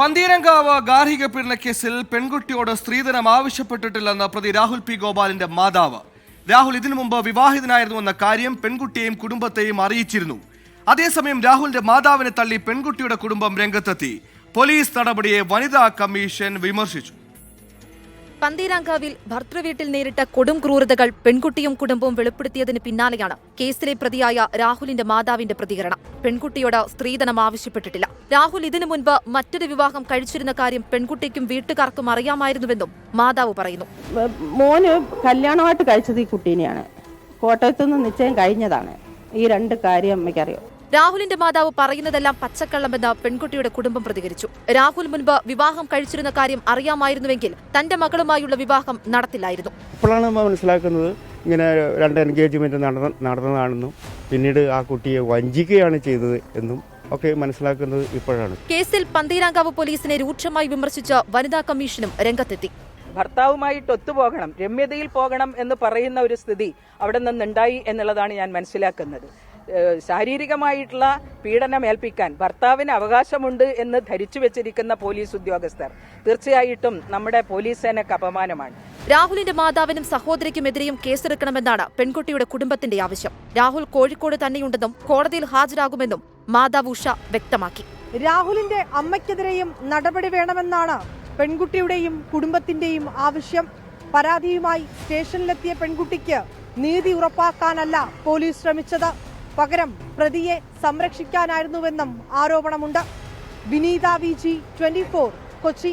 പന്തീരങ്കാവ് ഗാർഹിക പീഡനക്കേസിൽ പെൺകുട്ടിയോട് സ്ത്രീധനം ആവശ്യപ്പെട്ടിട്ടില്ലെന്ന് പ്രതി രാഹുൽ പി ഗോപാലിന്റെ മാതാവ്. രാഹുൽ ഇതിനു മുമ്പ് വിവാഹിതനായിരുന്നുവെന്ന കാര്യം പെൺകുട്ടിയെയും കുടുംബത്തെയും അറിയിച്ചിരുന്നു. അതേസമയം രാഹുലിന്റെ മാതാവിനെ തള്ളി പെൺകുട്ടിയുടെ കുടുംബം രംഗത്തെത്തി. പോലീസ് നടപടിയെ വനിതാ കമ്മീഷൻ വിമർശിച്ചു. പന്തീരാങ്കാവിൽ ഭർതൃവീട്ടിൽ നേരിട്ട കൊടും ക്രൂരതകൾ പെൺകുട്ടിയും കുടുംബവും വെളിപ്പെടുത്തിയതിന് പിന്നാലെയാണ് കേസിലെ പ്രതിയായ രാഹുലിന്റെ മാതാവിന്റെ പ്രതികരണം. പെൺകുട്ടിയോട് സ്ത്രീധനം ആവശ്യപ്പെട്ടിട്ടില്ല. രാഹുൽ ഇതിനു മുൻപ് മറ്റൊരു വിവാഹം കഴിച്ചിരുന്ന കാര്യം പെൺകുട്ടിക്കും വീട്ടുകാർക്കും അറിയാമായിരുന്നുവെന്നും മാതാവ് പറയുന്നു. മോന് കല്യാണമായിട്ട് കഴിച്ചത് ഈ കുട്ടീനെയാണ്. കോട്ടയത്തുനിന്ന് നിശ്ചയം കഴിഞ്ഞതാണ്. ഈ രണ്ട് കാര്യം അമ്മയ്ക്കറിയാം. രാഹുലിന്റെ മാതാവ് പറയുന്നതെല്ലാം പച്ചക്കള്ളമെന്ന് പെൺകുട്ടിയുടെ കുടുംബം പ്രതികരിച്ചു. രാഹുൽ മുൻപ് വിവാഹം കഴിച്ചിരുന്ന കാര്യം അറിയാമായിരുന്നുവെങ്കിൽ തന്റെ മകളുമായുള്ള വിവാഹം നടത്തില്ലായിരുന്നു. ഇപ്പോഴാണ് മനസ്സിലാക്കുന്നത് ഇങ്ങനെ രണ്ട് എൻഗേജ്മെന്റ് നടന്നതാണെന്നും പിന്നീട് ആ കുട്ടിയെ വഞ്ചിക്കുകയാണ് ചെയ്തത് എന്നും ഒക്കെ മനസ്സിലാക്കുന്നത് ഇപ്പോഴാണ്. കേസിൽ പന്തീരാങ്കാവ് പോലീസിനെ രൂക്ഷമായി വിമർശിച്ച് വനിതാ കമ്മീഷനും രംഗത്തെത്തി. ഭർത്താവുമായിട്ട് ഒത്തുപോകണം, രമ്യതയിൽ പോകണം എന്ന് പറയുന്ന ഒരു സ്ഥിതി അവിടെ നിന്നുണ്ടായി എന്നുള്ളതാണ് ഞാൻ മനസ്സിലാക്കുന്നത്. ശാരീരികമായിട്ടുള്ള പീഡനം ഏൽപ്പിക്കാൻ ഭർത്താവിന് അവകാശമുണ്ട് എന്ന് ധരിച്ചു വെച്ചിരിക്കുന്ന പോലീസ് ഉദ്യോഗസ്ഥർ തീർച്ചയായിട്ടും നമ്മുടെ പോലീസ് സേനയ്ക്ക് അപമാനമാണ്. രാഹുലിന്റെ മാതാവിനും സഹോദരിക്കുമെതിരെയും കേസെടുക്കണമെന്നാണ് പെൺകുട്ടിയുടെ കുടുംബത്തിന്റെ ആവശ്യം. രാഹുൽ കോഴിക്കോട് തന്നെയുണ്ടെന്നും കോടതിയിൽ ഹാജരാകുമെന്നും മാതാവ് ഉഷ വ്യക്തമാക്കി. രാഹുലിന്റെ അമ്മയ്ക്കെതിരെയും നടപടി വേണമെന്നാണ് പെൺകുട്ടിയുടെയും കുടുംബത്തിന്റെയും ആവശ്യം. പരാതിയുമായി സ്റ്റേഷനിലെത്തിയ പെൺകുട്ടിക്ക് നീതി ഉറപ്പാക്കാനല്ല പോലീസ് ശ്രമിച്ചത്, പകരം പ്രതിയെ സംരക്ഷിക്കാനായിരുന്നുവെന്നും ആരോപണമുണ്ട്. വിനീത VG 24 കൊച്ചി.